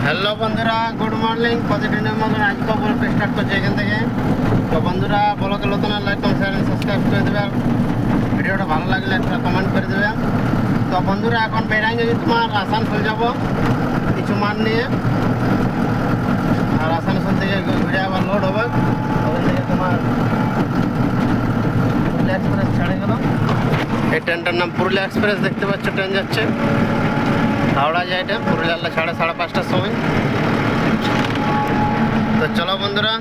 Hello বন্ধুরা, good morning. প্রতিদিনের মতন আজকে ব্লগ স্টার্ট করছে এখান থেকে। তো বন্ধুরা, ব্লগে নতুন লাইক কমেন্ট শেয়ার সাবস্ক্রাইব করে দেবে। ভিডিওটা ভালো লাগলে একটা কমেন্ট করে দেবে। তো বন্ধুরা, এখন বেড়াই যাবি তোমার আসানসোল যাব কিছু মাল নিয়ে। আর আসানসোল থেকে ঘুরে আবার লোড হবে। ওখান থেকে তোমার পুরুলিয়া এক্সপ্রেস ছেড়ে গেল। এই ট্রেনটার নাম পুরুলিয়া এক্সপ্রেস। দেখতে পাচ্ছ ট্রেন যাচ্ছে হাওড়া যায়। এটা পুরুলিয়া সাড়ে 5:30টার সময়। তো চলো বন্ধুরা,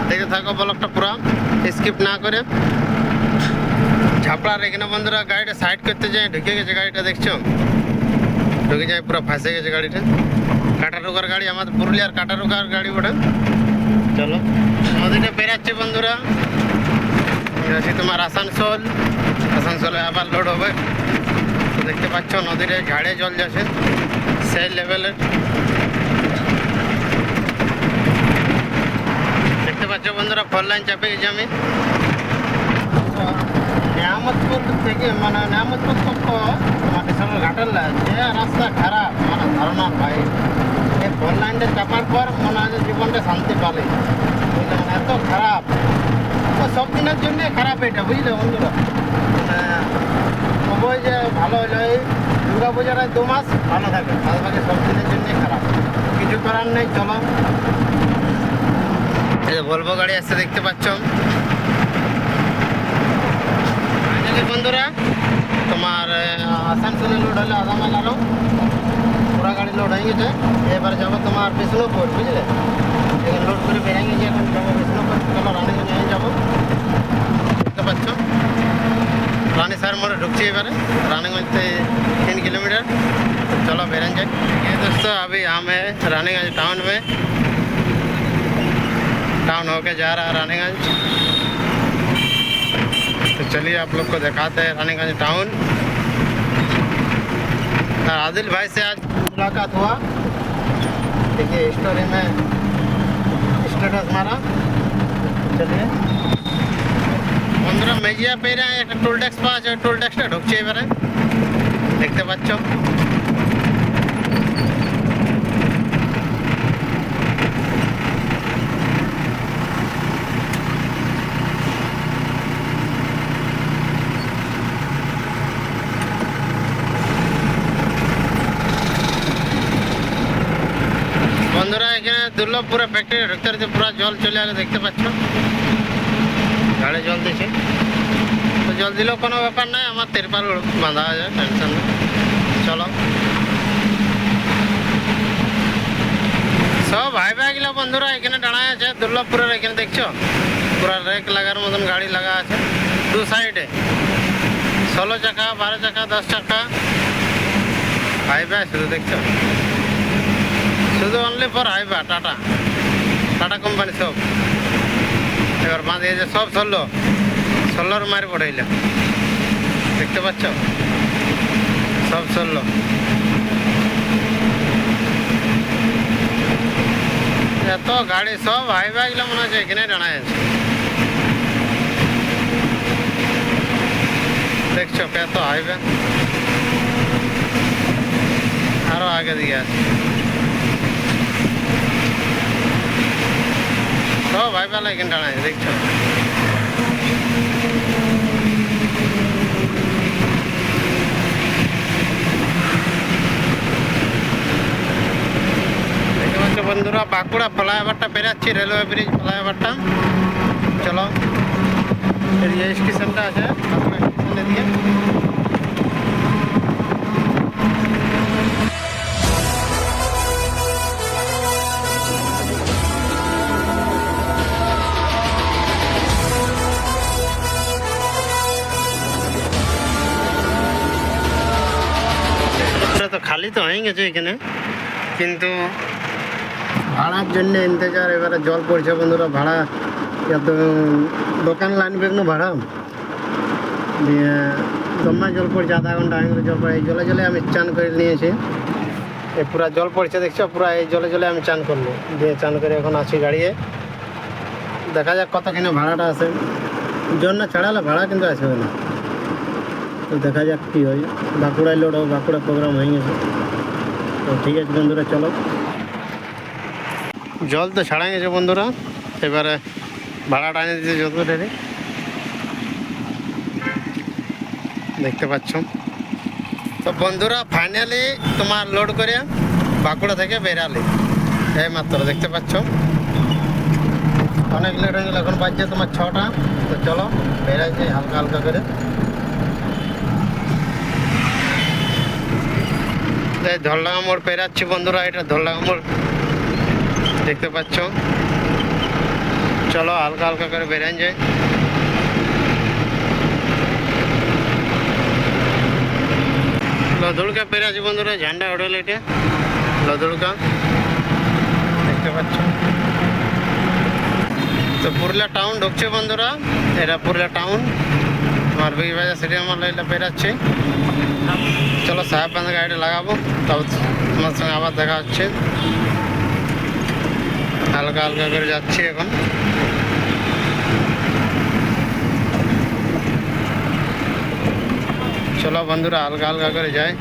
দেখে থাকো ব্লগটা পুরো স্কিপ না করে। ঝাপড়ার এখানে বন্ধুরা গাড়িটা সাইড করতে যায়, ঢুকে গেছে গাড়িটা, দেখছো ঢুকে যায়, পুরো ফাঁসে গেছে গাড়িটা। কাটারুকার গাড়ি, আমাদের পুরুলিয়ার কাটারুকার গাড়ি ওটা। চলো নদীটা বেরাচ্ছে বন্ধুরা, তোমার আসানসোল। আসানসোলে আবার লোড হবে। দেখতে পাচ্ছ নদীরে ঝাড়ে জল যাচ্ছে সেই লেভেলের। দেখতে পাচ্ছ বন্ধুরা, 4 লাইন চাপে গেছি আমি। নিয়ামতপুর থেকে মানে নিয়ামতপুর মাটিশালের ঘাটের যে রাস্তা খারাপ, মানে ধারণা ভাই। এই 4 লাইনটা চাপার পর মনে হয় জীবনটা শান্তি পালে, বুঝলে, মানে এত খারাপ। তো সব দিনের জন্য খারাপ এটা, বুঝলে বন্ধুরা। ওই যে ভালো হলো এই দুর্গা পূজার 2 মাস ভালো থাকে, বাদ বাকি সব দিনের জন্যই খারাপ, কিছু করার নেই। চলো, এই যে ভলভো গাড়ি আসছে দেখতে পাচ্ছ বন্ধুরা। তোমার আসানসোলে লোড হলে আধা মাইল আরও পুরা গাড়ি লোড হয়ে গেছে। এবার যাবো তোমার বিষ্ণুপুর, বুঝলে। এখানে লোড করে বেরিয়ে গেছে, এখন যাবো বিষ্ণুপুর। চলো রানীগঞ্জ হয়ে যাবো। দেখতে পাচ্ছ रानी सार मोड़ ढुकছি এবারে। रानीगंज से 3 किलोमीटर। तो चलो बेरन जाए। ये दोस्तों अभी हम है रानीगंज टाउन में। टाउन होके जा रहा है रानीगंज। तो चलिए आप लोग को दिखाते हैं रानीगंज टाउन। और आदिल भाई से आज मुलाकात हुआ। देखिए स्टोरी में स्टेटस मारा। चलिए বন্ধুরা, মেজিয়া পেরে একটা টোল ট্যাক্স পাওয়া যায়, টোল ট্যাক্সটা ঢুকছে এবারে। দেখতে পাচ্ছ বন্ধুরা, এখানে দুর্লভপুরে ফ্যাক্টরি ঢুকতে ঢুকতে পুরো জল চলে আসে। দেখতে পাচ্ছ গাড়ি জল দিচ্ছে। তো জল দিলেও কোনো ব্যাপার নাই, আমার তিরপাল বাঁধা আছে, টেনশন নেই। চলো সব হাইওয়ে গেলে বন্ধুরা এখানে দাঁড়ায় আছে দুর্লভপুরের। এখানে দেখছো পুরা রেক লাগার মতন গাড়ি লাগা আছে 2 সাইডে। 16 চাকা, 12 চাকা, 10 চাকা হাইওয়ে শুধু দেখছো, শুধু only for highway. Tata tata company সব এবার বাঁধে যে সব 16 মারি পড়াইল। দেখতে পাচ্ছ সব 16। এত গাড়ি সব হাইওয়ে গুলো মনে হচ্ছে এখানে দাঁড়ায় আছে। দেখছো কত হাইওয়ে, আরো আগে দিকে আছে সব হাইওয়ে এখানে দাঁড়ায়। দেখছো বন্ধুরা, বাঁকুড়া ফ্লাইওভারটা বেরাচ্ছি, রেলওয়ে ব্রিজ ফ্লাইওভারটা। চলো এই স্টেশনটা আছে, স্টেশনে দিয়ে তো খালি তো হয়ে গেছে এখানে, কিন্তু ভাড়ার জন্য ইন্তজার। এবারে জল পড়ছে বন্ধুরা, ভাড়া দোকান লাইন বেগনো ভাড়া দিয়ে দমা জল পড়ছে, আধা ঘন্টা হয়ে গেলে জল পড়ে। এই জলে জলে আমি চান করে নিয়েছি। এই পুরা জল পড়ছে দেখছো, পুরা এই জলে জলে আমি চান করলো, দিয়ে চান করে এখন আছি গাড়িয়ে। দেখা যাক কতখানি ভাড়াটা আছে। জল না ছাড়ালে ভাড়া কিন্তু আসবে না। তো দেখা যাক কী হয়। বাঁকুড়ায় লোড হবে, বাঁকুড়া প্রোগ্রাম হয়ে গেছে। তো ঠিক আছে বন্ধুরা, চলো। জল তো ছাড়া গেছে বন্ধুরা, এবারে ভাড়া টানে দিতে যত দেরি দেখতে পাচ্ছ। তো বন্ধুরা ফাইনালি তোমার লোড করে বাঁকুড়া থেকে বেরালি এই মাত্র দেখতে পাচ্ছ। অনেক লেট হয়ে গেল, এখন বাজছে তোমার 6টা। তো চলো বেরাইছি হালকা হালকা করে। এই ধরলাগা মোড় পেরাচ্ছি বন্ধুরা, এটা ধরলাগা মোড় দেখতে পাচ্ছ। চলো হালকা হালকা করে বেরান যায়। লদুড়কা পেরাচ্ছি বন্ধুরা, ঝান্ডা হোটেল এটা লদুড়কা দেখতে পাচ্ছ। তো পুরুলিয়া টাউন ঢুকছে বন্ধুরা, এটা পুরুলিয়া টাউন। তোমার বিগবাজার স্টেডিয়াম এটা পেরাচ্ছে। চলো সাহেবগঞ্জ গাড়িটা লাগাবো, তারপর তোমার সঙ্গে আবার দেখা হচ্ছে। হালকা হালকা করে যাচ্ছি এখন। চলো বন্ধুরা হালকা হালকা করে যাই।